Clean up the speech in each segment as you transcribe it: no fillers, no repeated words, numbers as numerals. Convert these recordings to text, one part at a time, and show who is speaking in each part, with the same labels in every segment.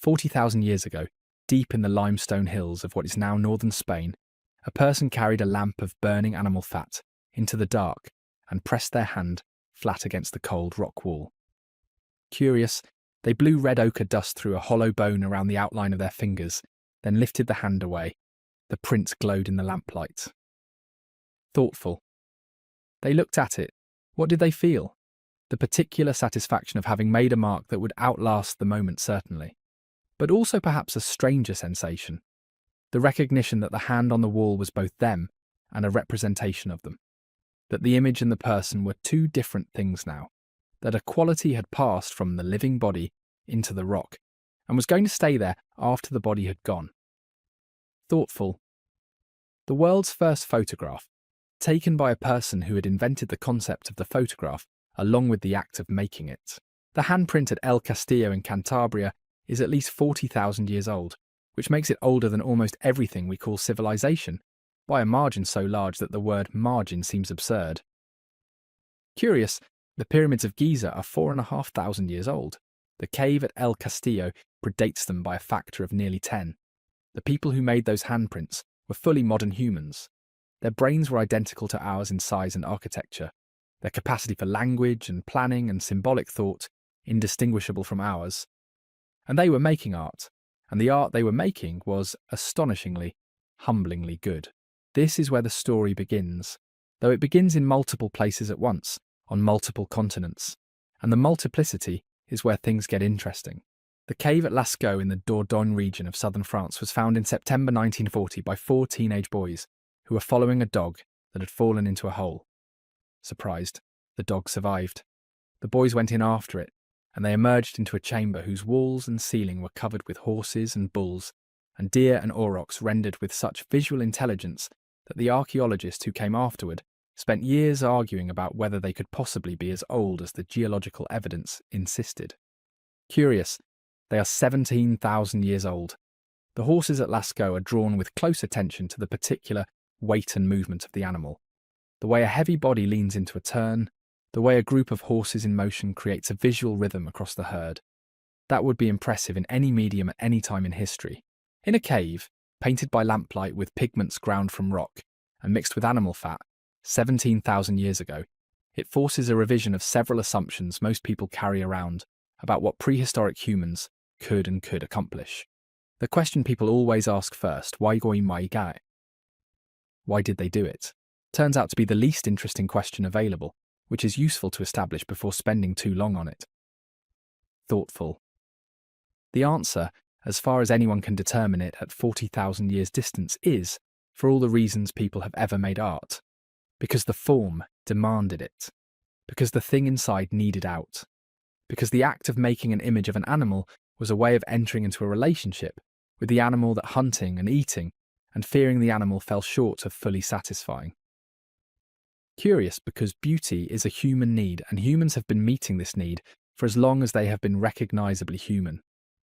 Speaker 1: 40,000 years ago, deep in the limestone hills of what is now northern Spain, a person carried a lamp of burning animal fat into the dark and pressed their hand flat against the cold rock wall. Curious, they blew red ochre dust through a hollow bone around the outline of their fingers, then lifted the hand away. The print glowed in the lamplight. Thoughtful. They looked at it. What did they feel? The particular satisfaction of having made a mark that would outlast the moment, certainly, but also perhaps a stranger sensation, the recognition that the hand on the wall was both them and a representation of them, that the image and the person were two different things now, that a quality had passed from the living body into the rock and was going to stay there after the body had gone. Thoughtful. The world's first photograph, taken by a person who had invented the concept of the photograph along with the act of making it. The handprint at El Castillo in Cantabria is at least 40,000 years old, which makes it older than almost everything we call civilization, by a margin so large that the word margin seems absurd. Curious, the pyramids of Giza are 4,500 years old. The cave at El Castillo predates them by a factor of nearly 10. The people who made those handprints were fully modern humans. Their brains were identical to ours in size and architecture, their capacity for language and planning and symbolic thought indistinguishable from ours. And they were making art, and the art they were making was astonishingly, humblingly good. This is where the story begins, though it begins in multiple places at once, on multiple continents, and the multiplicity is where things get interesting. The cave at Lascaux in the Dordogne region of southern France was found in September 1940 by 4 teenage boys who were following a dog that had fallen into a hole. Surprised, the dog survived. The boys went in after it, and they emerged into a chamber whose walls and ceiling were covered with horses and bulls, and deer and aurochs rendered with such visual intelligence that the archaeologists who came afterward spent years arguing about whether they could possibly be as old as the geological evidence insisted. Curious, they are 17,000 years old. The horses at Lascaux are drawn with close attention to the particular weight and movement of the animal, the way a heavy body leans into a turn, the way a group of horses in motion creates a visual rhythm across the herd. That would be impressive in any medium at any time in history. In a cave, painted by lamplight with pigments ground from rock and mixed with animal fat, 17,000 years ago, it forces a revision of several assumptions most people carry around about what prehistoric humans could accomplish. The question people always ask first, why goi mai gai? Why did they do it? Turns out to be the least interesting question available, which is useful to establish before spending too long on it. Thoughtful. The answer, as far as anyone can determine it at 40,000 years distance, is, for all the reasons people have ever made art, because the form demanded it, because the thing inside needed out, because the act of making an image of an animal was a way of entering into a relationship with the animal that hunting and eating and fearing the animal fell short of fully satisfying. Curious because beauty is a human need, and humans have been meeting this need for as long as they have been recognisably human,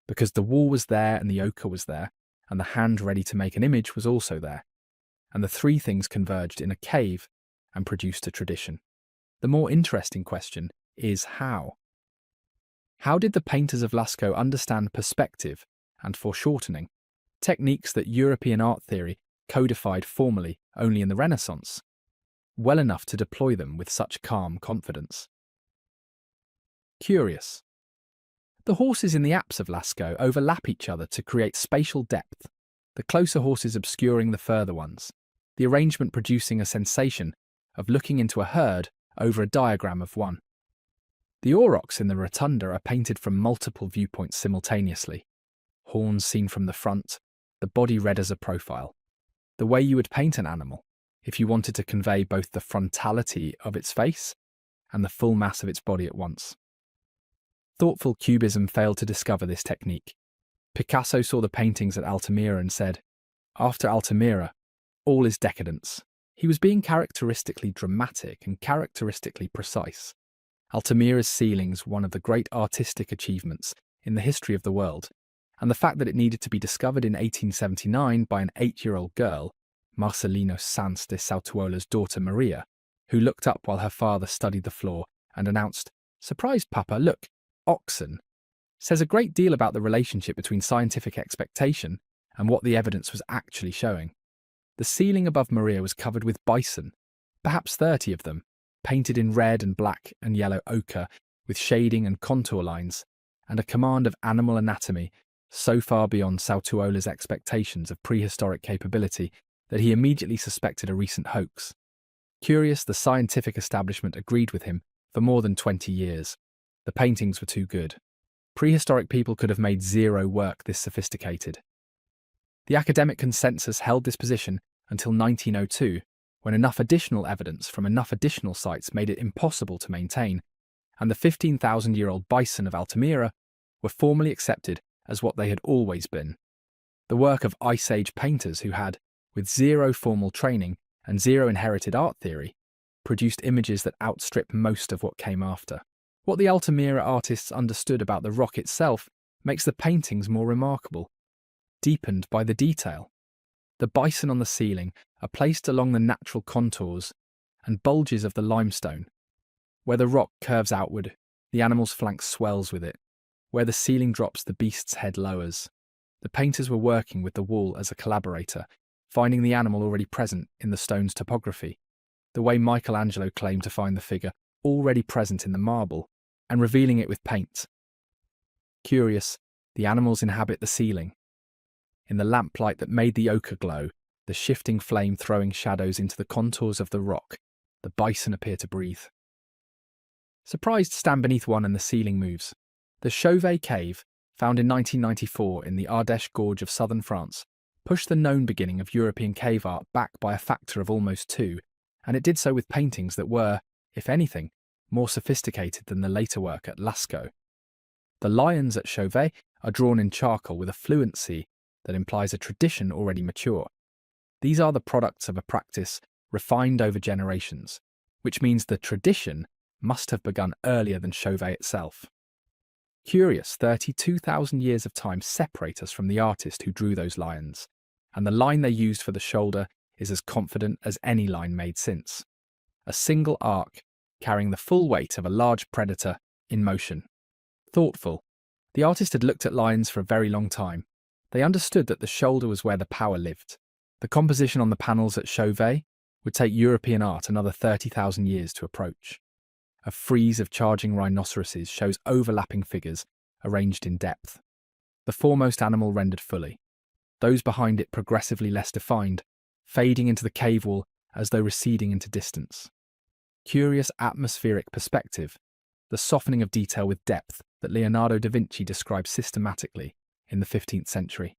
Speaker 1: because the wall was there and the ochre was there, and the hand ready to make an image was also there, and the three things converged in a cave and produced a tradition. The more interesting question is how. How did the painters of Lascaux understand perspective and foreshortening, techniques that European art theory codified formally only in the Renaissance, well enough to deploy them with such calm confidence? Curious. The horses in the apse of Lascaux overlap each other to create spatial depth, the closer horses obscuring the further ones, the arrangement producing a sensation of looking into a herd over a diagram of one. The aurochs in the rotunda are painted from multiple viewpoints simultaneously. Horns seen from the front, the body read as a profile. The way you would paint an animal if you wanted to convey both the frontality of its face and the full mass of its body at once. Thoughtful cubism failed to discover this technique. Picasso saw the paintings at Altamira and said, "After Altamira, all is decadence." He was being characteristically dramatic and characteristically precise. Altamira's ceilings were one of the great artistic achievements in the history of the world, and the fact that it needed to be discovered in 1879 by an 8-year-old girl, Marcelino Sanz de Sautuola's daughter Maria, who looked up while her father studied the floor and announced, "Surprise, Papa, look, oxen," says a great deal about the relationship between scientific expectation and what the evidence was actually showing. The ceiling above Maria was covered with bison, perhaps 30 of them, painted in red and black and yellow ochre with shading and contour lines, and a command of animal anatomy so far beyond Sautuola's expectations of prehistoric capability that he immediately suspected a recent hoax. Curious, the scientific establishment agreed with him for more than 20 years. The paintings were too good. Prehistoric people could have made zero work this sophisticated. The academic consensus held this position until 1902, when enough additional evidence from enough additional sites made it impossible to maintain, and the 15,000-year-old bison of Altamira were formally accepted as what they had always been. The work of Ice Age painters who had, with zero formal training and zero inherited art theory, produced images that outstrip most of what came after. What the Altamira artists understood about the rock itself makes the paintings more remarkable, deepened by the detail. The bison on the ceiling are placed along the natural contours and bulges of the limestone. Where the rock curves outward, the animal's flank swells with it. Where the ceiling drops, the beast's head lowers. The painters were working with the wall as a collaborator, finding the animal already present in the stone's topography, the way Michelangelo claimed to find the figure already present in the marble, and revealing it with paint. Curious, the animals inhabit the ceiling. In the lamplight that made the ochre glow, the shifting flame throwing shadows into the contours of the rock, the bison appear to breathe. Surprised to stand beneath one and the ceiling moves. The Chauvet Cave, found in 1994 in the Ardèche Gorge of southern France, pushed the known beginning of European cave art back by a factor of almost 2, and it did so with paintings that were, if anything, more sophisticated than the later work at Lascaux. The lions at Chauvet are drawn in charcoal with a fluency that implies a tradition already mature. These are the products of a practice refined over generations, which means the tradition must have begun earlier than Chauvet itself. Curious, 32,000 years of time separate us from the artist who drew those lions, and the line they used for the shoulder is as confident as any line made since. A single arc carrying the full weight of a large predator in motion. Thoughtful, the artist had looked at lions for a very long time. They understood that the shoulder was where the power lived. The composition on the panels at Chauvet would take European art another 30,000 years to approach. A frieze of charging rhinoceroses shows overlapping figures arranged in depth. The foremost animal rendered fully. Those behind it progressively less defined, fading into the cave wall as though receding into distance. Curious atmospheric perspective, the softening of detail with depth that Leonardo da Vinci described systematically in the 15th century.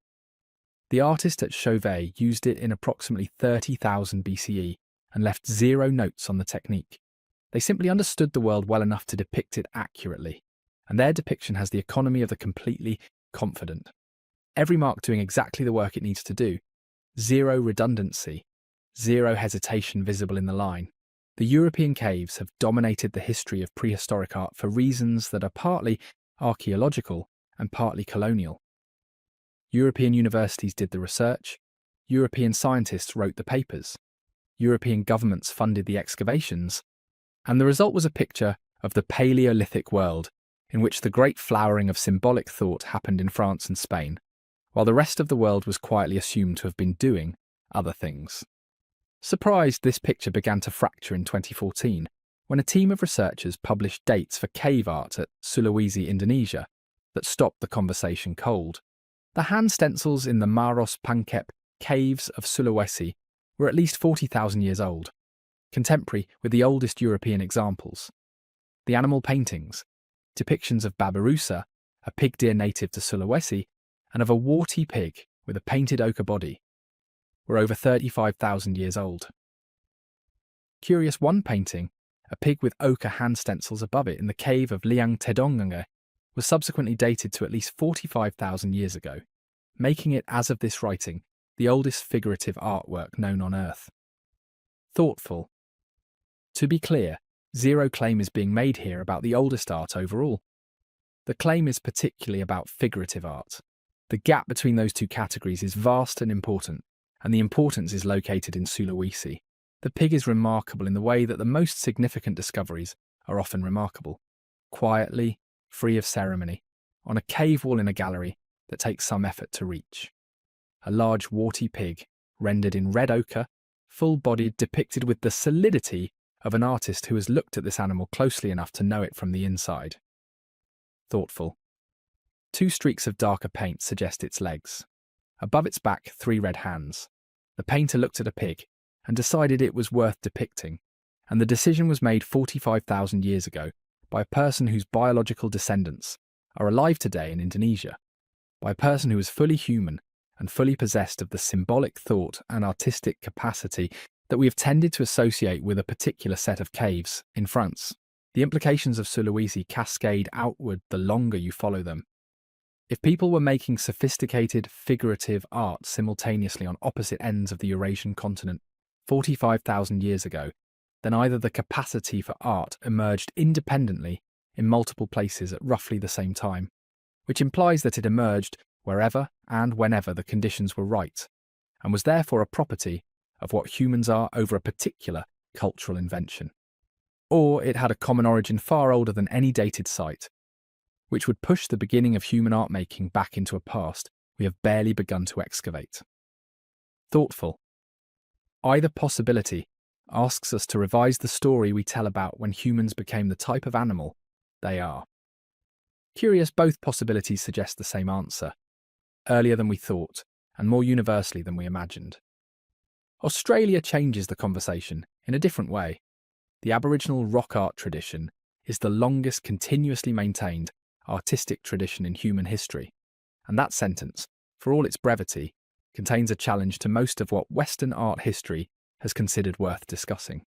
Speaker 1: The artist at Chauvet used it in approximately 30,000 BCE and left zero notes on the technique. They simply understood the world well enough to depict it accurately, and their depiction has the economy of the completely confident. Every mark doing exactly the work it needs to do. Zero redundancy, zero hesitation visible in the line. The European caves have dominated the history of prehistoric art for reasons that are partly archaeological and partly colonial. European universities did the research, European scientists wrote the papers, European governments funded the excavations, and the result was a picture of the Paleolithic world in which the great flowering of symbolic thought happened in France and Spain, while the rest of the world was quietly assumed to have been doing other things. Surprised, this picture began to fracture in 2014 when a team of researchers published dates for cave art at Sulawesi, Indonesia, that stopped the conversation cold. The hand stencils in the Maros Pangkep caves of Sulawesi were at least 40,000 years old, contemporary with the oldest European examples. The animal paintings, depictions of Babirusa, a pig deer native to Sulawesi, and of a warty pig with a painted ochre body, were over 35,000 years old. Curious, one painting, a pig with ochre hand stencils above it in the cave of Liang Tedongange, was subsequently dated to at least 45,000 years ago, making it, as of this writing, the oldest figurative artwork known on Earth. Thoughtful. To be clear, zero claim is being made here about the oldest art overall. The claim is particularly about figurative art. The gap between those two categories is vast and important, and the importance is located in Sulawesi. The pig is remarkable in the way that the most significant discoveries are often remarkable. Quietly, free of ceremony. on a cave wall in a gallery that takes some effort to reach. A large warty pig, rendered in red ochre, full-bodied, depicted with the solidity of an artist who has looked at this animal closely enough to know it from the inside. Thoughtful. 2 streaks of darker paint suggest its legs. Above its back, 3 red hands. The painter looked at a pig and decided it was worth depicting, and the decision was made 45,000 years ago by a person whose biological descendants are alive today in Indonesia, by a person who was fully human and fully possessed of the symbolic thought and artistic capacity that we have tended to associate with a particular set of caves in France. The implications of Sulawesi cascade outward the longer you follow them. If people were making sophisticated, figurative art simultaneously on opposite ends of the Eurasian continent 45,000 years ago, then either the capacity for art emerged independently in multiple places at roughly the same time, which implies that it emerged wherever and whenever the conditions were right, and was therefore a property of what humans are over a particular cultural invention. Or it had a common origin far older than any dated site, which would push the beginning of human art making back into a past we have barely begun to excavate. Thoughtful. Either possibility asks us to revise the story we tell about when humans became the type of animal they are. Curious, both possibilities suggest the same answer, earlier than we thought, and more universally than we imagined. Australia changes the conversation in a different way. The Aboriginal rock art tradition is the longest continuously maintained artistic tradition in human history, and that sentence, for all its brevity, contains a challenge to most of what Western art history has considered worth discussing.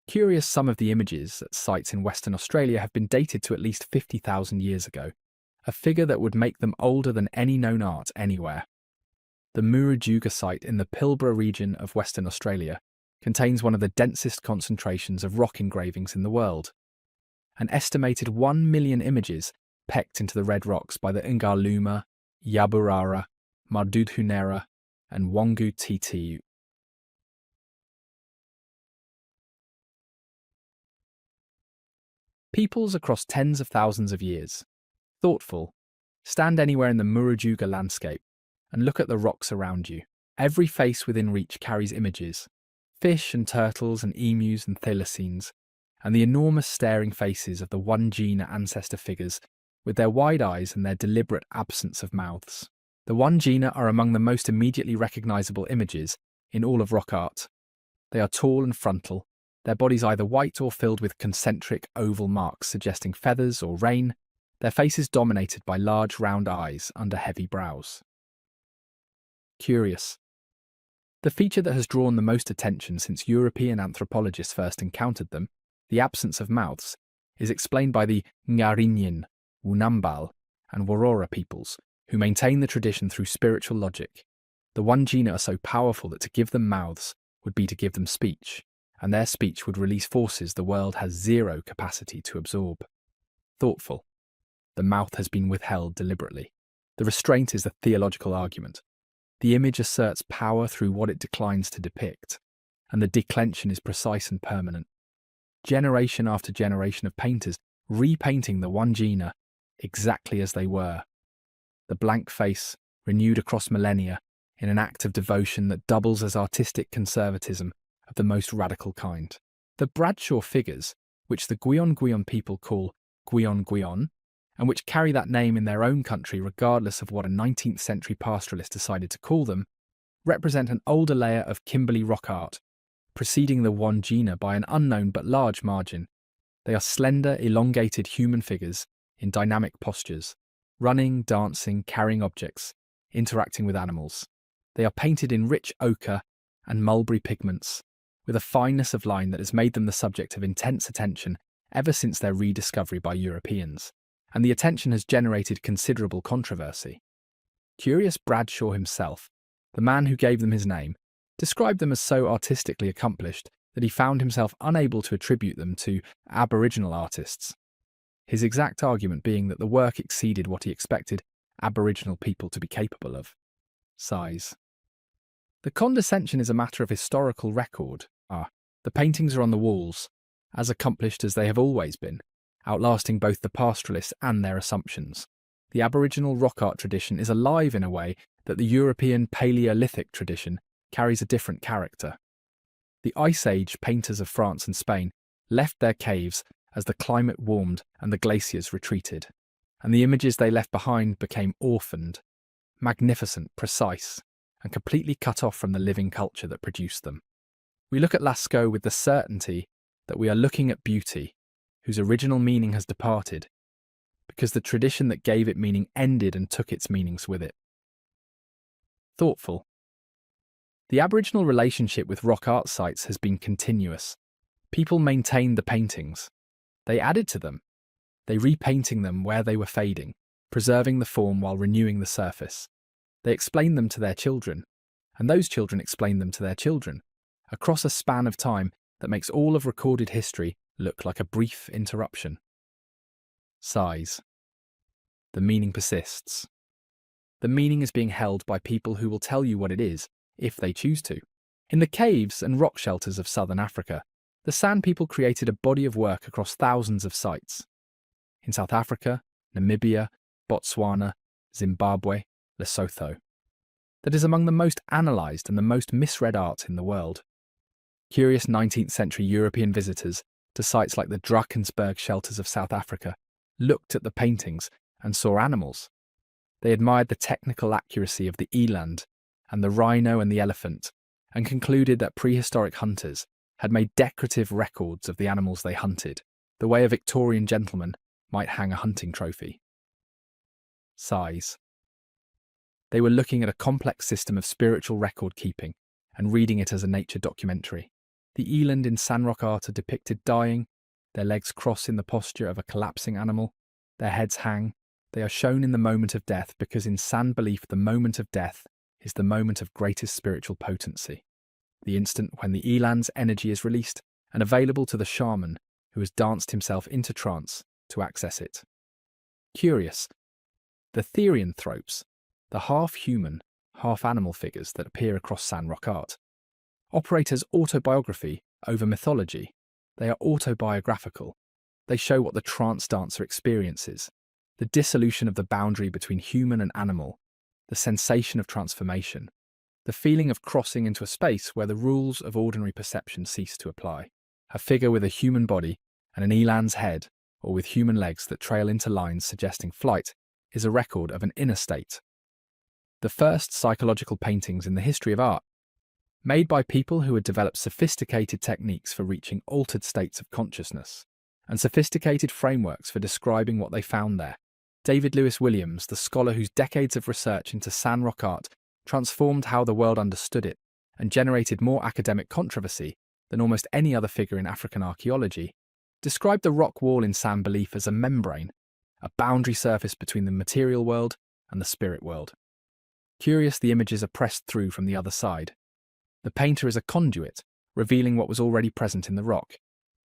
Speaker 1: Curious, some of the images at sites in Western Australia have been dated to at least 50,000 years ago, a figure that would make them older than any known art anywhere. The Murujuga site in the Pilbara region of Western Australia contains one of the densest concentrations of rock engravings in the world. An estimated 1 million images pecked into the red rocks by the Ngarluma, Yaburara, Mardudhunera, and Wangu Titiu. Peoples across tens of thousands of years, thoughtful, stand anywhere in the Murujuga landscape and look at the rocks around you. Every face within reach carries images, fish and turtles and emus and thylacines, and the enormous staring faces of the Wandjina ancestor figures with their wide eyes and their deliberate absence of mouths. The Wandjina are among the most immediately recognisable images in all of rock art. They are tall and frontal, their bodies either white or filled with concentric oval marks suggesting feathers or rain, their faces dominated by large round eyes under heavy brows. Curious. The feature that has drawn the most attention since European anthropologists first encountered them, the absence of mouths, is explained by the Ngarinyin, Wunambal, and Warora peoples, who maintain the tradition through spiritual logic. The Wandjina are so powerful that to give them mouths would be to give them speech, and their speech would release forces the world has zero capacity to absorb. Thoughtful. The mouth has been withheld deliberately. The restraint is a theological argument. The image asserts power through what it declines to depict, and the declension is precise and permanent. Generation after generation of painters repainting the Wandjina exactly as they were. The blank face, renewed across millennia, in an act of devotion that doubles as artistic conservatism of the most radical kind. The Bradshaw figures, which the Gwion people call Gwion, and which carry that name in their own country regardless of what a 19th century pastoralist decided to call them, represent an older layer of Kimberley rock art, preceding the Wandjina by an unknown but large margin. They are slender, elongated human figures in dynamic postures, running, dancing, carrying objects, interacting with animals. They are painted in rich ochre and mulberry pigments, with a fineness of line that has made them the subject of intense attention ever since their rediscovery by Europeans, and the attention has generated considerable controversy. Curious Bradshaw himself, the man who gave them his name, described them as so artistically accomplished that he found himself unable to attribute them to Aboriginal artists, his exact argument being that the work exceeded what he expected Aboriginal people to be capable of. Size. The condescension is a matter of historical record. The paintings are on the walls, as accomplished as they have always been, outlasting both the pastoralists and their assumptions. The Aboriginal rock art tradition is alive in a way that the European Paleolithic tradition carries a different character. The Ice Age painters of France and Spain left their caves as the climate warmed and the glaciers retreated, and the images they left behind became orphaned, magnificent, precise, and completely cut off from the living culture that produced them. We look at Lascaux with the certainty that we are looking at beauty, whose original meaning has departed, because the tradition that gave it meaning ended and took its meanings with it. Thoughtful. The Aboriginal relationship with rock art sites has been continuous. People maintained the paintings. They added to them. They repainting them where they were fading, preserving the form while renewing the surface. They explained them to their children, and those children explained them to their children, across a span of time that makes all of recorded history look like a brief interruption. Size. The meaning persists. The meaning is being held by people who will tell you what it is, if they choose to. In the caves and rock shelters of southern Africa, the San people created a body of work across thousands of sites. In South Africa, Namibia, Botswana, Zimbabwe, Lesotho, that is among the most analysed and the most misread art in the world. Curious 19th century European visitors to sites like the Drakensberg shelters of South Africa looked at the paintings and saw animals. They admired the technical accuracy of the eland and the rhino and the elephant, and concluded that prehistoric hunters had made decorative records of the animals they hunted, the way a Victorian gentleman might hang a hunting trophy. Size. They were looking at a complex system of spiritual record keeping and reading it as a nature documentary. The eland in San Roque art are depicted dying, their legs cross in the posture of a collapsing animal, their heads hang. They are shown in the moment of death because in San belief the moment of death is the moment of greatest spiritual potency, the instant when the eland's energy is released and available to the shaman who has danced himself into trance to access it. Curious. The therianthropes, the half-human, half-animal figures that appear across San Roque art, operate as autobiography over mythology. They are autobiographical. They show what the trance dancer experiences, the dissolution of the boundary between human and animal, the sensation of transformation, the feeling of crossing into a space where the rules of ordinary perception cease to apply. A figure with a human body and an eland's head, or with human legs that trail into lines suggesting flight, is a record of an inner state. The first psychological paintings in the history of art, made by people who had developed sophisticated techniques for reaching altered states of consciousness, and sophisticated frameworks for describing what they found there. David Lewis Williams, the scholar whose decades of research into San Roque art transformed how the world understood it and generated more academic controversy than almost any other figure in African archaeology, described the rock wall in San belief as a membrane, a boundary surface between the material world and the spirit world. Curious, the images are pressed through from the other side. The painter is a conduit, revealing what was already present in the rock,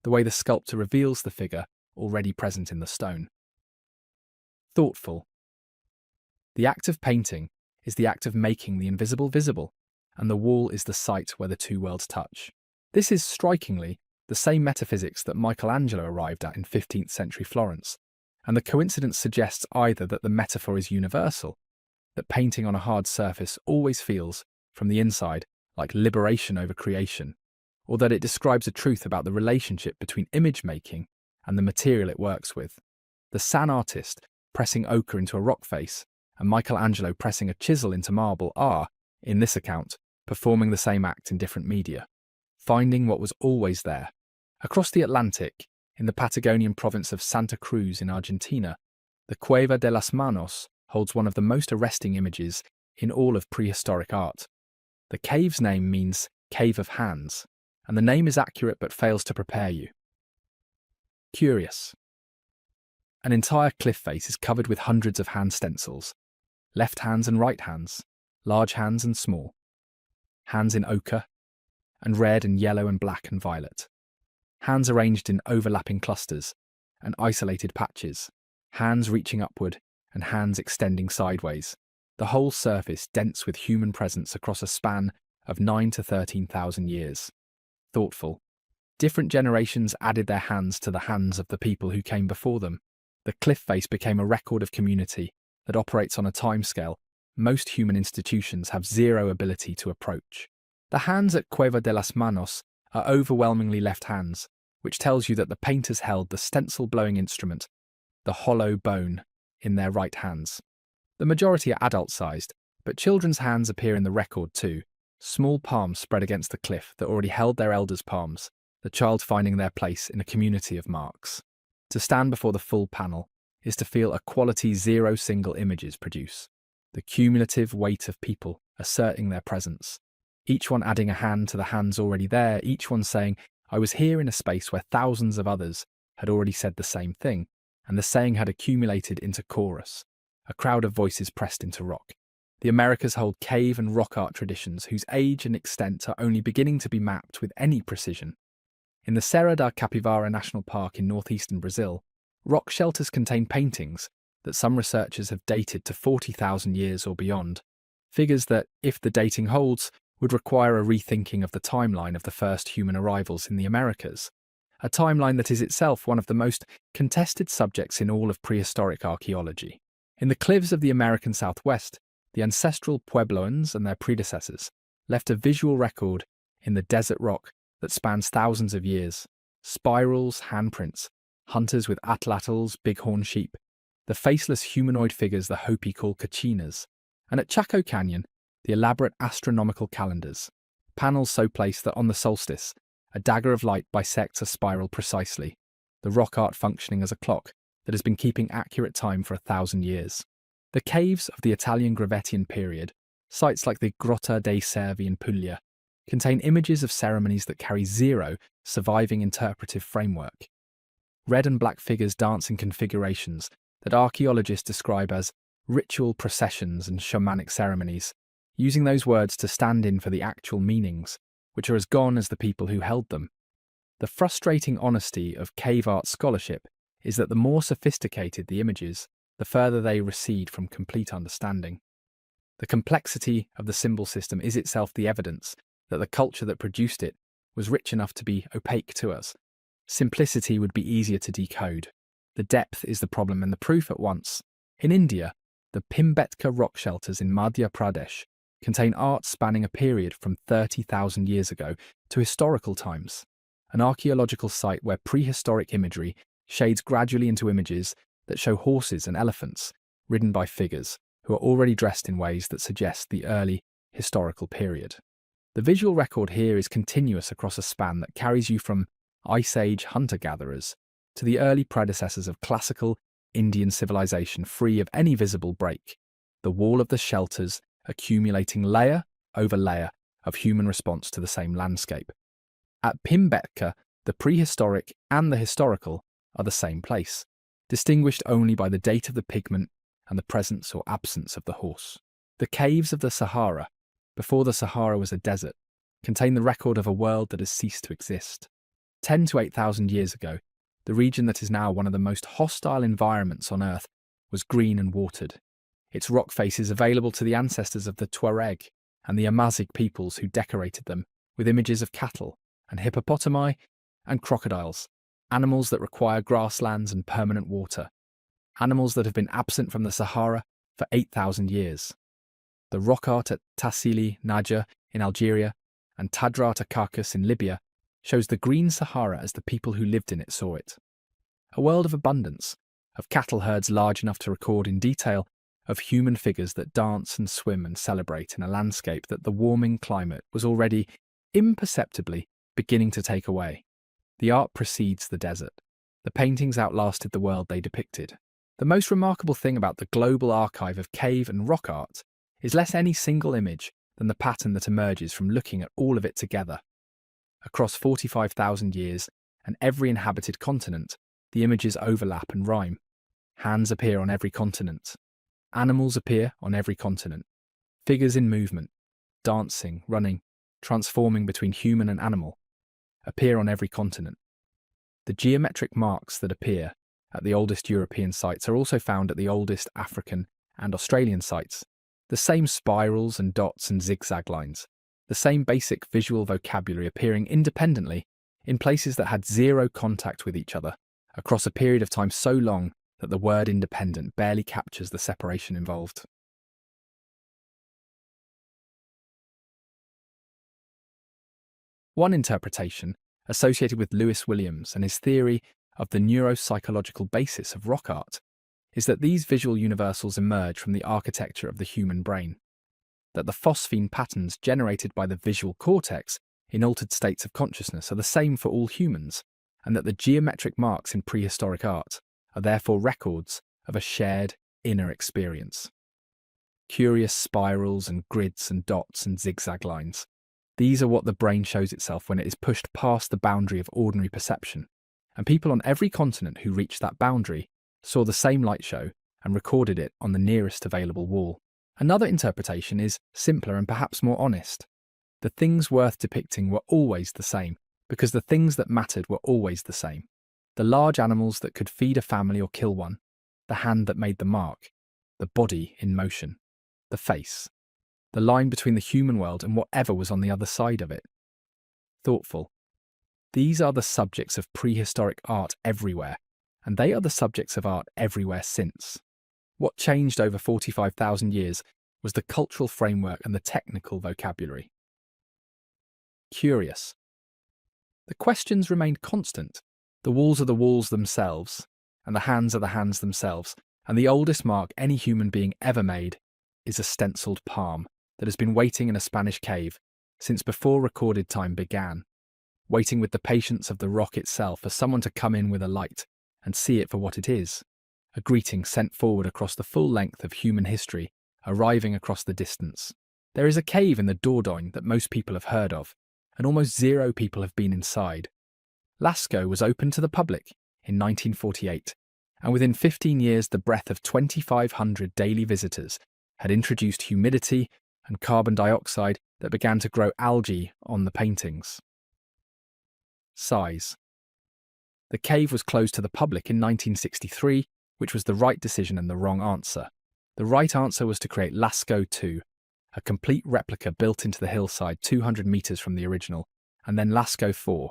Speaker 1: the way the sculptor reveals the figure already present in the stone. Thoughtful. The act of painting is the act of making the invisible visible, and the wall is the site where the two worlds touch. This is, strikingly, the same metaphysics that Michelangelo arrived at in 15th century Florence, and the coincidence suggests either that the metaphor is universal, that painting on a hard surface always feels, from the inside, like liberation over creation, or that it describes a truth about the relationship between image making and the material it works with. The San artist pressing ochre into a rock face, and Michelangelo pressing a chisel into marble are, in this account, performing the same act in different media, finding what was always there. Across the Atlantic, in the Patagonian province of Santa Cruz in Argentina, the Cueva de las Manos holds one of the most arresting images in all of prehistoric art. The cave's name means Cave of Hands, and the name is accurate but fails to prepare you. Curious. An entire cliff face is covered with hundreds of hand stencils, left hands and right hands, large hands and small, hands in ochre, and red and yellow and black and violet, hands arranged in overlapping clusters and isolated patches, hands reaching upward and hands extending sideways, the whole surface dense with human presence across a span of 9 to 13,000 years. Thoughtful. Different generations added their hands to the hands of the people who came before them. The cliff face became a record of community, that operates on a timescale most human institutions have zero ability to approach. The hands at Cueva de las Manos are overwhelmingly left hands, which tells you that the painters held the stencil blowing instrument, the hollow bone, in their right hands. The majority are adult-sized, but children's hands appear in the record too, small palms spread against the cliff that already held their elders' palms, the child finding their place in a community of marks. To stand before the full panel is to feel a quality zero single images produce, the cumulative weight of people asserting their presence, each one adding a hand to the hands already there, each one saying, I was here in a space where thousands of others had already said the same thing, and the saying had accumulated into chorus, a crowd of voices pressed into rock. The Americas hold cave and rock art traditions whose age and extent are only beginning to be mapped with any precision. In the Serra da Capivara National Park in northeastern Brazil, rock shelters contain paintings that some researchers have dated to 40,000 years or beyond, figures that, if the dating holds, would require a rethinking of the timeline of the first human arrivals in the Americas, a timeline that is itself one of the most contested subjects in all of prehistoric archaeology. In the cliffs of the American Southwest, the ancestral Puebloans and their predecessors left a visual record in the desert rock that spans thousands of years, spirals, handprints, hunters with atlatls, bighorn sheep, the faceless humanoid figures the Hopi call kachinas, and at Chaco Canyon, the elaborate astronomical calendars, panels so placed that on the solstice, a dagger of light bisects a spiral precisely, the rock art functioning as a clock that has been keeping accurate time for 1,000 years. The caves of the Italian Gravettian period, sites like the Grotta dei Servi in Puglia, contain images of ceremonies that carry zero surviving interpretive framework. Red and black figures dance in configurations that archaeologists describe as ritual processions and shamanic ceremonies, using those words to stand in for the actual meanings, which are as gone as the people who held them. The frustrating honesty of cave art scholarship is that the more sophisticated the images, the further they recede from complete understanding. The complexity of the symbol system is itself the evidence that the culture that produced it was rich enough to be opaque to us. Simplicity would be easier to decode. The depth is the problem and the proof at once. In India, the Bhimbetka rock shelters in Madhya Pradesh contain art spanning a period from 30,000 years ago to historical times, an archaeological site where prehistoric imagery shades gradually into images that show horses and elephants ridden by figures who are already dressed in ways that suggest the early historical period. The visual record here is continuous across a span that carries you from Ice Age hunter-gatherers to the early predecessors of classical Indian civilization free of any visible break, the wall of the shelters accumulating layer over layer of human response to the same landscape. At Bhimbetka, the prehistoric and the historical are the same place, distinguished only by the date of the pigment and the presence or absence of the horse. The caves of the Sahara, before the Sahara was a desert, contain the record of a world that has ceased to exist. 10 to 8,000 years ago, the region that is now one of the most hostile environments on Earth was green and watered, its rock faces available to the ancestors of the Tuareg and the Amazigh peoples who decorated them with images of cattle and hippopotami and crocodiles, animals that require grasslands and permanent water, animals that have been absent from the Sahara for 8,000 years. The rock art at Tassili Naja in Algeria and Tadrat Akarkas in Libya shows the green Sahara as the people who lived in it saw it. A world of abundance, of cattle herds large enough to record in detail, of human figures that dance and swim and celebrate in a landscape that the warming climate was already, imperceptibly, beginning to take away. The art precedes the desert. The paintings outlasted the world they depicted. The most remarkable thing about the global archive of cave and rock art is less any single image than the pattern that emerges from looking at all of it together. Across 45,000 years and every inhabited continent, the images overlap and rhyme. Hands appear on every continent. Animals appear on every continent. Figures in movement, dancing, running, transforming between human and animal, appear on every continent. The geometric marks that appear at the oldest European sites are also found at the oldest African and Australian sites. The same spirals and dots and zigzag lines, the same basic visual vocabulary appearing independently in places that had zero contact with each other across a period of time so long that the word independent barely captures the separation involved. One interpretation, associated with Lewis Williams and his theory of the neuropsychological basis of rock art, is that these visual universals emerge from the architecture of the human brain, that the phosphene patterns generated by the visual cortex in altered states of consciousness are the same for all humans, and that the geometric marks in prehistoric art are therefore records of a shared inner experience. Curious spirals and grids and dots and zigzag lines. These are what the brain shows itself when it is pushed past the boundary of ordinary perception, and people on every continent who reached that boundary saw the same light show and recorded it on the nearest available wall. Another interpretation is simpler and perhaps more honest. The things worth depicting were always the same, because the things that mattered were always the same. The large animals that could feed a family or kill one, the hand that made the mark, the body in motion, the face, the line between the human world and whatever was on the other side of it. Thoughtful. These are the subjects of prehistoric art everywhere, and they are the subjects of art everywhere since. What changed over 45,000 years was the cultural framework and the technical vocabulary. Curious. The questions remained constant. The walls are the walls themselves, and the hands are the hands themselves, and the oldest mark any human being ever made is a stenciled palm that has been waiting in a Spanish cave since before recorded time began, waiting with the patience of the rock itself for someone to come in with a light and see it for what it is, a greeting sent forward across the full length of human history, arriving across the distance. There is a cave in the Dordogne that most people have heard of, and almost zero people have been inside. Lascaux was opened to the public in 1948, and within 15 years the breath of 2,500 daily visitors had introduced humidity and carbon dioxide that began to grow algae on the paintings. Size. The cave was closed to the public in 1963, which was the right decision and the wrong answer. The right answer was to create Lascaux II, a complete replica built into the hillside 200 metres from the original, and then Lascaux IV,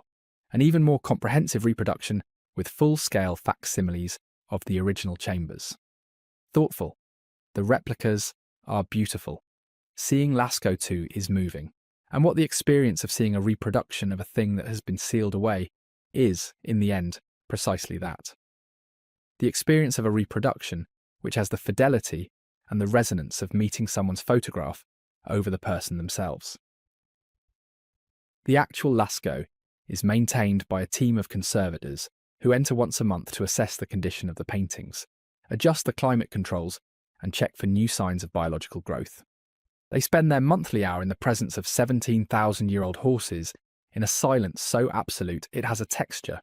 Speaker 1: an even more comprehensive reproduction with full-scale facsimiles of the original chambers. Thoughtful. The replicas are beautiful. Seeing Lascaux II is moving, and what the experience of seeing a reproduction of a thing that has been sealed away is, in the end, precisely that. The experience of a reproduction which has the fidelity and the resonance of meeting someone's photograph over the person themselves. The actual Lascaux is maintained by a team of conservators who enter once a month to assess the condition of the paintings, adjust the climate controls, and check for new signs of biological growth. They spend their monthly hour in the presence of 17,000-year-old horses in a silence so absolute it has a texture.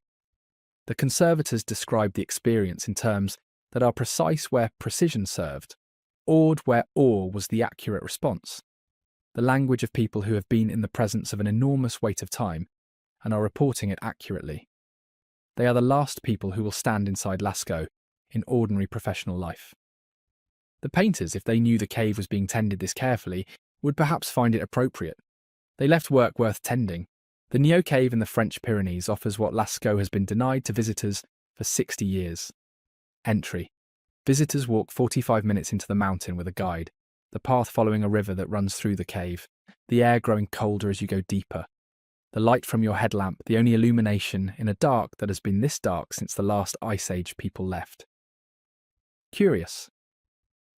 Speaker 1: The conservators describe the experience in terms that are precise where precision served, awed where awe was the accurate response, the language of people who have been in the presence of an enormous weight of time and are reporting it accurately. They are the last people who will stand inside Lascaux in ordinary professional life. The painters, if they knew the cave was being tended this carefully, would perhaps find it appropriate. They left work worth tending. The Neo Cave in the French Pyrenees offers what Lascaux has been denied to visitors for 60 years. Entry. Visitors walk 45 minutes into the mountain with a guide, the path following a river that runs through the cave, the air growing colder as you go deeper. The light from your headlamp, the only illumination in a dark that has been this dark since the last ice age people left. Curious.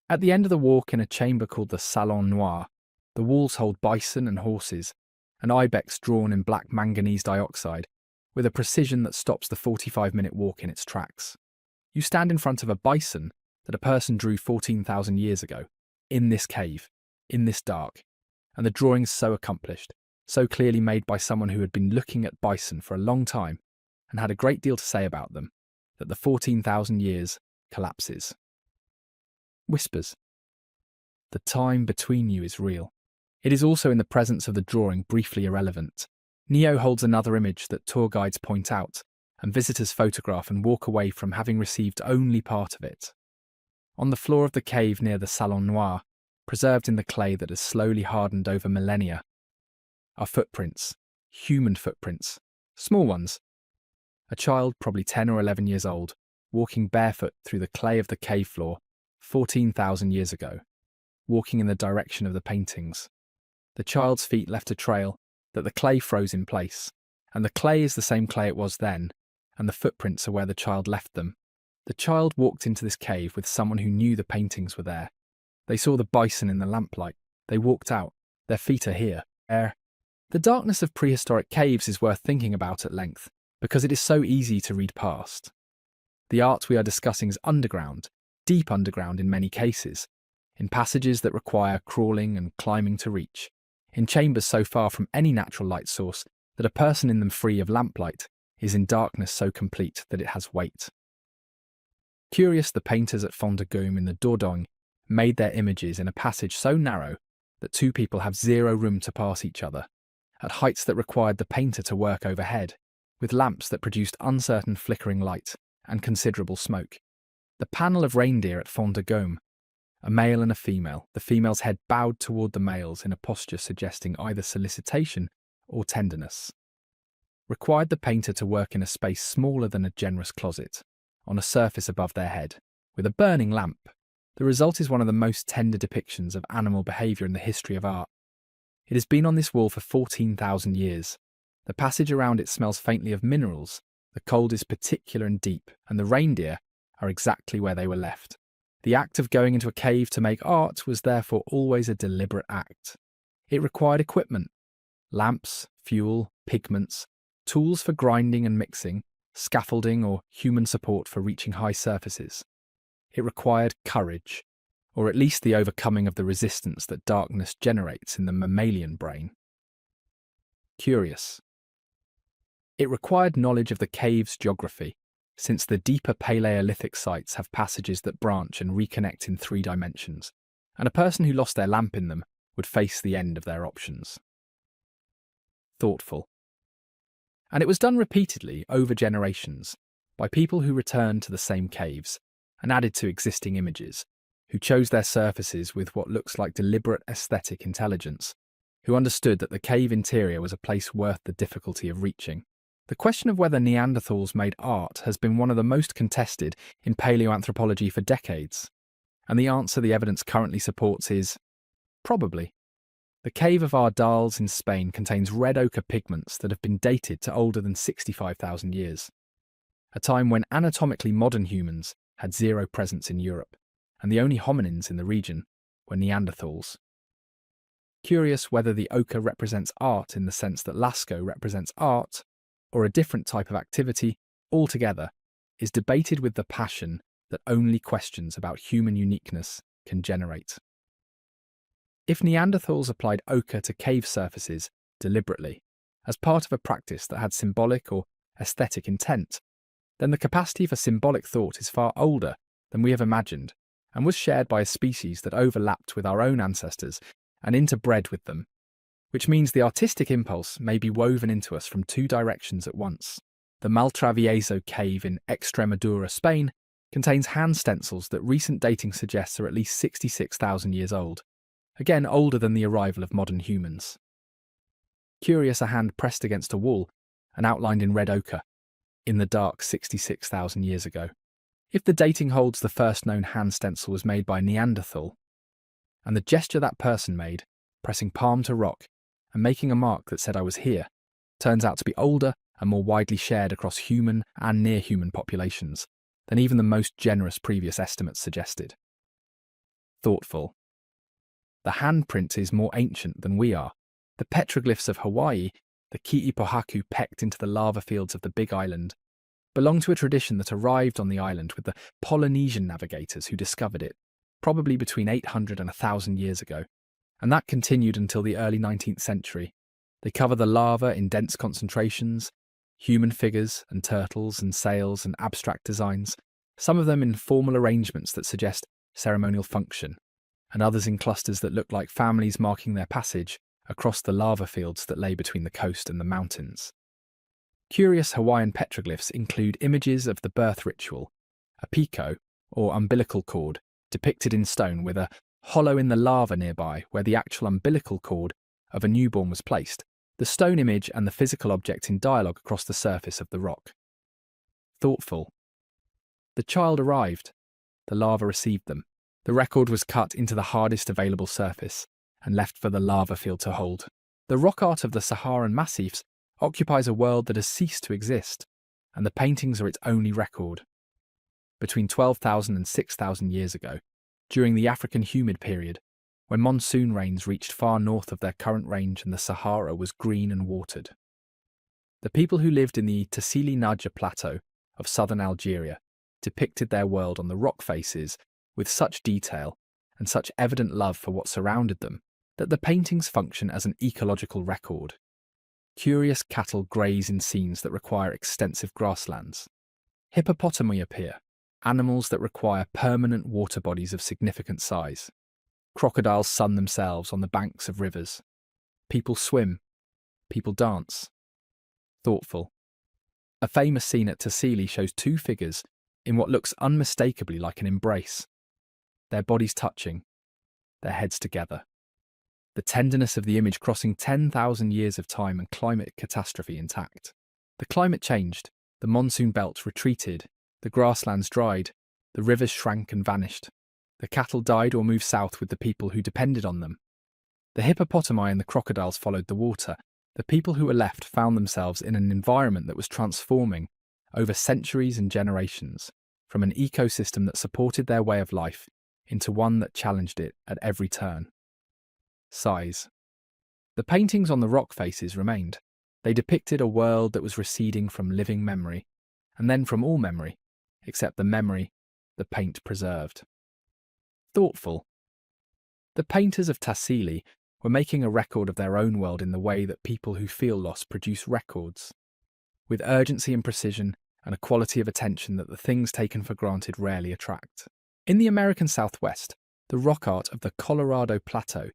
Speaker 1: At the end of the walk in a chamber called the Salon Noir, the walls hold bison and horses, an ibex drawn in black manganese dioxide, with a precision that stops the 45-minute walk in its tracks. You stand in front of a bison that a person drew 14,000 years ago, in this cave, in this dark, and the drawings so accomplished, so clearly made by someone who had been looking at bison for a long time and had a great deal to say about them, that the 14,000 years collapses. Whispers. The time between you is real. It is also in the presence of the drawing briefly irrelevant. Neo holds another image that tour guides point out, and visitors photograph and walk away from having received only part of it. On the floor of the cave near the Salon Noir, preserved in the clay that has slowly hardened over millennia, are footprints, human footprints, small ones. A child, probably 10 or 11 years old, walking barefoot through the clay of the cave floor 14,000 years ago, walking in the direction of the paintings. The child's feet left a trail that the clay froze in place, and the clay is the same clay it was then, and the footprints are where the child left them. The child walked into this cave with someone who knew the paintings were there. They saw the bison in the lamplight. They walked out. Their feet are here. The darkness of prehistoric caves is worth thinking about at length, because it is so easy to read past. The art we are discussing is underground, deep underground in many cases, in passages that require crawling and climbing to reach, in chambers so far from any natural light source that a person in them free of lamplight is in darkness so complete that it has weight. Curious, the painters at Fond de Gaume in the Dordogne made their images in a passage so narrow that two people have zero room to pass each other, at heights that required the painter to work overhead, with lamps that produced uncertain flickering light and considerable smoke. The panel of reindeer at Fond de Gaume, a male and a female, the female's head bowed toward the male's in a posture suggesting either solicitation or tenderness, required the painter to work in a space smaller than a generous closet, on a surface above their head, with a burning lamp. The result is one of the most tender depictions of animal behaviour in the history of art. It has been on this wall for 14,000 years. The passage around it smells faintly of minerals, the cold is particular and deep, and the reindeer are exactly where they were left. The act of going into a cave to make art was therefore always a deliberate act. It required equipment: lamps, fuel, pigments, tools for grinding and mixing, scaffolding or human support for reaching high surfaces. It required courage, or at least the overcoming of the resistance that darkness generates in the mammalian brain. Curious. It required knowledge of the cave's geography, since the deeper Paleolithic sites have passages that branch and reconnect in 3 dimensions, and a person who lost their lamp in them would face the end of their options. Thoughtful. And it was done repeatedly over generations by people who returned to the same caves and added to existing images, who chose their surfaces with what looks like deliberate aesthetic intelligence, who understood that the cave interior was a place worth the difficulty of reaching. The question of whether Neanderthals made art has been one of the most contested in paleoanthropology for decades, and the answer the evidence currently supports is probably. The cave of Ardals in Spain contains red ochre pigments that have been dated to older than 65,000 years, a time when anatomically modern humans had zero presence in Europe, and the only hominins in the region were Neanderthals. Curious whether the ochre represents art in the sense that Lascaux represents art, or a different type of activity altogether, is debated with the passion that only questions about human uniqueness can generate. If Neanderthals applied ochre to cave surfaces deliberately, as part of a practice that had symbolic or aesthetic intent, then the capacity for symbolic thought is far older than we have imagined, and was shared by a species that overlapped with our own ancestors and interbred with them, which means the artistic impulse may be woven into us from 2 directions at once. The Maltravieso cave in Extremadura, Spain, contains hand stencils that recent dating suggests are at least 66,000 years old, again older than the arrival of modern humans. Curious, a hand pressed against a wall and outlined in red ochre, in the dark 66,000 years ago. If the dating holds, the first known hand stencil was made by Neanderthal, and the gesture that person made, pressing palm to rock and making a mark that said "I was here," turns out to be older and more widely shared across human and near-human populations than even the most generous previous estimates suggested. Thoughtful. The handprint is more ancient than we are. The petroglyphs of Hawaii, the Ki'ipohaku pecked into the lava fields of the Big Island, belong to a tradition that arrived on the island with the Polynesian navigators who discovered it, probably between 800 and 1,000 years ago, and that continued until the early 19th century. They cover the lava in dense concentrations, human figures and turtles and sails and abstract designs, some of them in formal arrangements that suggest ceremonial function, and others in clusters that look like families marking their passage across the lava fields that lay between the coast and the mountains. Curious Hawaiian petroglyphs include images of the birth ritual, a piko, or umbilical cord, depicted in stone with a hollow in the lava nearby where the actual umbilical cord of a newborn was placed, the stone image and the physical object in dialogue across the surface of the rock. Thoughtful. The child arrived. The lava received them. The record was cut into the hardest available surface and left for the lava field to hold. The rock art of the Saharan massifs occupies a world that has ceased to exist, and the paintings are its only record. Between 12,000 and 6,000 years ago, during the African humid period, when monsoon rains reached far north of their current range and the Sahara was green and watered. The people who lived in the Tassili Naja plateau of southern Algeria depicted their world on the rock faces with such detail and such evident love for what surrounded them that the paintings function as an ecological record. Curious cattle graze in scenes that require extensive grasslands. Hippopotami appear, animals that require permanent water bodies of significant size. Crocodiles sun themselves on the banks of rivers. People swim. People dance. Thoughtful. A famous scene at Tassili shows two figures in what looks unmistakably like an embrace. Their bodies touching, their heads together. The tenderness of the image crossing 10,000 years of time and climate catastrophe intact. The climate changed, the monsoon belt retreated, the grasslands dried, the rivers shrank and vanished. The cattle died or moved south with the people who depended on them. The hippopotami and the crocodiles followed the water. The people who were left found themselves in an environment that was transforming over centuries and generations, from an ecosystem that supported their way of life into one that challenged it at every turn. Size. The paintings on the rock faces remained. They depicted a world that was receding from living memory, and then from all memory, except the memory the paint preserved. Thoughtful. The painters of Tassili were making a record of their own world in the way that people who feel loss produce records, with urgency and precision and a quality of attention that the things taken for granted rarely attract. In the American Southwest, the rock art of the Colorado Plateau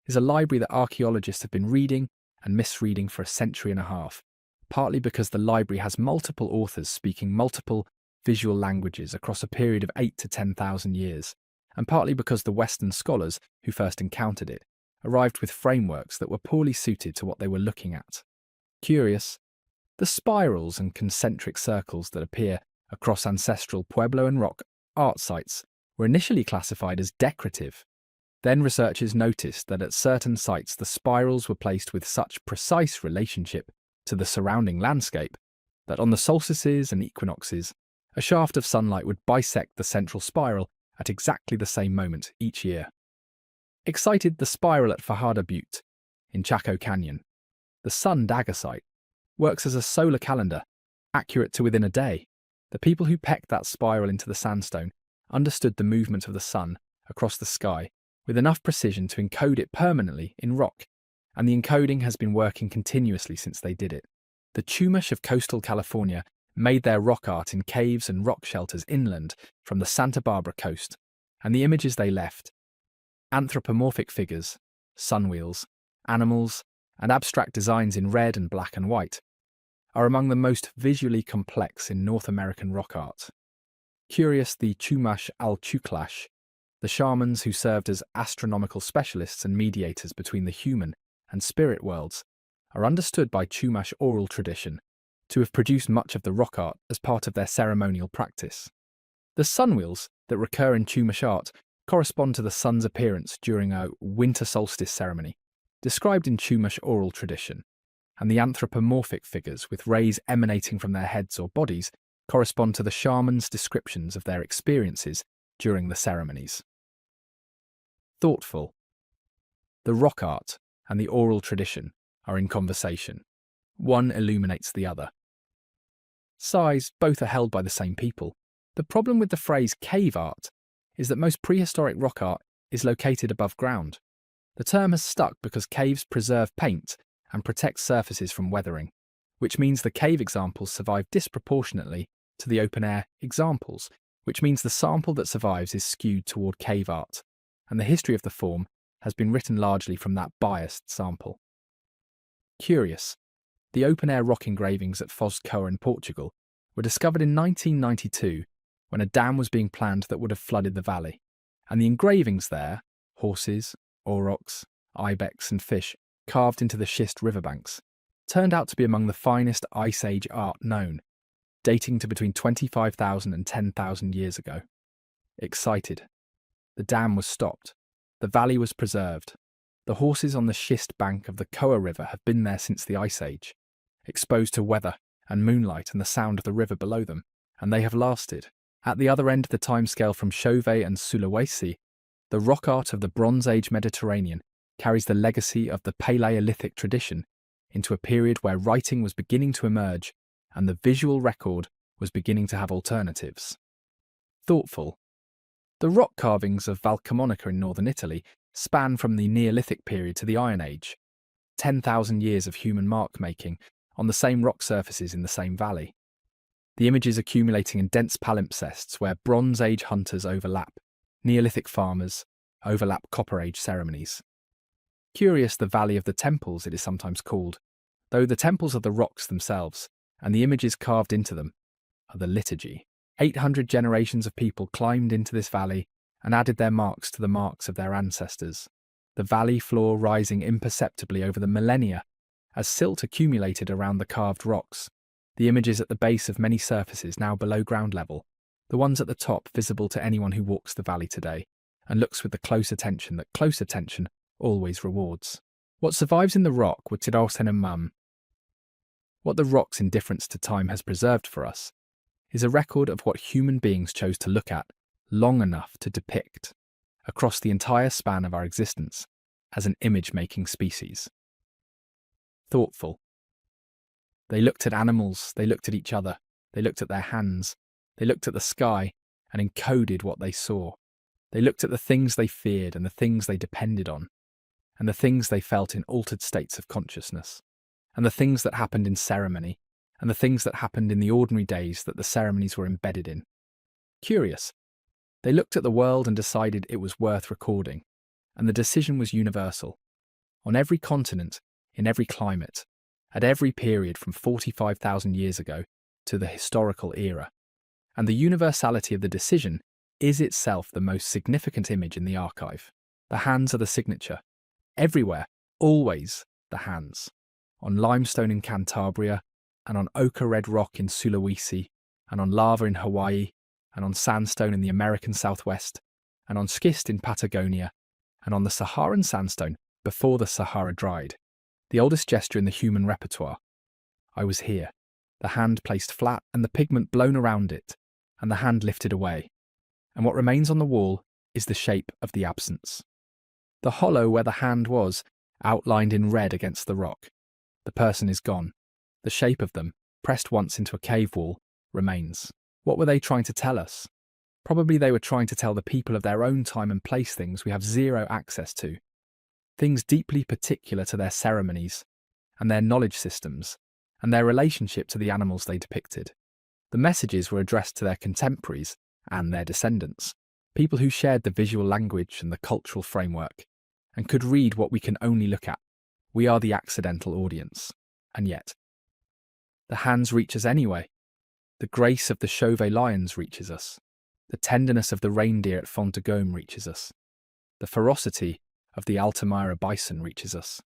Speaker 1: is a library that archaeologists have been reading and misreading for a century and a half, partly because the library has multiple authors speaking multiple visual languages across a period of 8,000 to 10,000 years, and partly because the Western scholars who first encountered it arrived with frameworks that were poorly suited to what they were looking at. Curious, the spirals and concentric circles that appear across ancestral Pueblo and rock art sites were initially classified as decorative. Then researchers noticed that at certain sites the spirals were placed with such precise relationship to the surrounding landscape that on the solstices and equinoxes, a shaft of sunlight would bisect the central spiral at exactly the same moment each year. Excited, the spiral at Fajada Butte in Chaco Canyon, the Sun Dagger site, works as a solar calendar, accurate to within a day. The people who pecked that spiral into the sandstone understood the movement of the sun across the sky with enough precision to encode it permanently in rock, and the encoding has been working continuously since they did it. The Chumash of coastal California made their rock art in caves and rock shelters inland from the Santa Barbara coast, and the images they left, anthropomorphic figures, sunwheels, animals, and abstract designs in red and black and white, are among the most visually complex in North American rock art. Curious, the Chumash al-Chuklash, the shamans who served as astronomical specialists and mediators between the human and spirit worlds, are understood by Chumash oral tradition to have produced much of the rock art as part of their ceremonial practice. The sunwheels that recur in Chumash art correspond to the sun's appearance during a winter solstice ceremony, described in Chumash oral tradition, and the anthropomorphic figures with rays emanating from their heads or bodies correspond to the shamans' descriptions of their experiences during the ceremonies. Thoughtful. The rock art and the oral tradition are in conversation. One illuminates the other. Size, both are held by the same people. The problem with the phrase cave art is that most prehistoric rock art is located above ground. The term has stuck because caves preserve paint and protect surfaces from weathering, which means the cave examples survive disproportionately to the open-air examples, which means the sample that survives is skewed toward cave art, and the history of the form has been written largely from that biased sample. Curious, the open-air rock engravings at Foz Coa in Portugal were discovered in 1992 when a dam was being planned that would have flooded the valley, and the engravings there, horses, aurochs, ibex and fish carved into the schist riverbanks, turned out to be among the finest Ice Age art known. dating to between 25,000 and 10,000 years ago. Excited. The dam was stopped. The valley was preserved. The horses on the schist bank of the Koa River have been there since the Ice Age, exposed to weather and moonlight and the sound of the river below them, and they have lasted. At the other end of the timescale from Chauvet and Sulawesi, the rock art of the Bronze Age Mediterranean carries the legacy of the Paleolithic tradition into a period where writing was beginning to emerge and the visual record was beginning to have alternatives. Thoughtful. The rock carvings of Valcamonica in northern Italy span from the Neolithic period to the Iron Age, 10,000 years of human mark-making on the same rock surfaces in the same valley. The images accumulating in dense palimpsests where Bronze Age hunters overlap, Neolithic farmers overlap Copper Age ceremonies. Curious, the Valley of the Temples it is sometimes called, though the temples are the rocks themselves, and the images carved into them are the liturgy. 800 generations of people climbed into this valley and added their marks to the marks of their ancestors, the valley floor rising imperceptibly over the millennia as silt accumulated around the carved rocks, the images at the base of many surfaces now below ground level, the ones at the top visible to anyone who walks the valley today and looks with the close attention that close attention always rewards. What survives in the rock would Tirausen and Mum. What the rock's indifference to time has preserved for us is a record of what human beings chose to look at long enough to depict, across the entire span of our existence, as an image-making species. Thoughtful. They looked at animals, they looked at each other, they looked at their hands, they looked at the sky and encoded what they saw. They looked at the things they feared and the things they depended on, and the things they felt in altered states of consciousness, and the things that happened in ceremony, and the things that happened in the ordinary days that the ceremonies were embedded in. Curious. They looked at the world and decided it was worth recording, and the decision was universal. On every continent, in every climate, at every period from 45,000 years ago to the historical era. And the universality of the decision is itself the most significant image in the archive. The hands are the signature. Everywhere, always the hands. On limestone in Cantabria, and on ochre red rock in Sulawesi, and on lava in Hawaii, and on sandstone in the American Southwest, and on schist in Patagonia, and on the Saharan sandstone before the Sahara dried. The oldest gesture in the human repertoire. I was here, the hand placed flat and the pigment blown around it, and the hand lifted away. And what remains on the wall is the shape of the absence. The hollow where the hand was, outlined in red against the rock. The person is gone. The shape of them, pressed once into a cave wall, remains. What were they trying to tell us? Probably they were trying to tell the people of their own time and place things we have zero access to. Things deeply particular to their ceremonies, and their knowledge systems, and their relationship to the animals they depicted. The messages were addressed to their contemporaries and their descendants, people who shared the visual language and the cultural framework, and could read what we can only look at. We are the accidental audience. And yet, the hands reach us anyway. The grace of the Chauvet lions reaches us. The tenderness of the reindeer at Fontagome reaches us. The ferocity of the Altamira bison reaches us.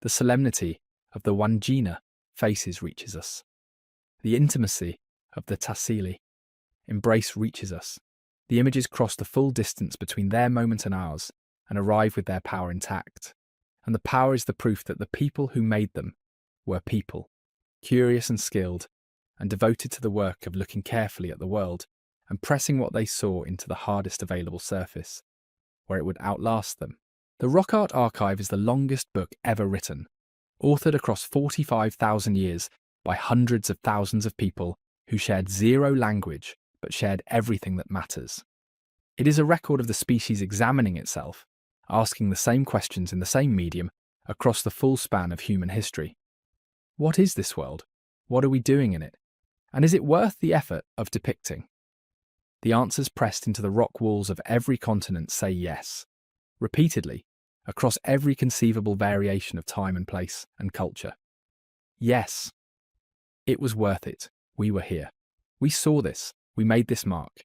Speaker 1: The solemnity of the Wangina faces reaches us. The intimacy of the Tassili embrace reaches us. The images cross the full distance between their moment and ours and arrive with their power intact. And the power is the proof that the people who made them were people, curious and skilled, and devoted to the work of looking carefully at the world and pressing what they saw into the hardest available surface, where it would outlast them. The Rock Art Archive is the longest book ever written, authored across 45,000 years by hundreds of thousands of people who shared zero language but shared everything that matters. It is a record of the species examining itself, asking the same questions in the same medium across the full span of human history. What is this world? What are we doing in it? And is it worth the effort of depicting? The answers pressed into the rock walls of every continent say yes, repeatedly, across every conceivable variation of time and place and culture. Yes. It was worth it. We were here. We saw this. We made this mark.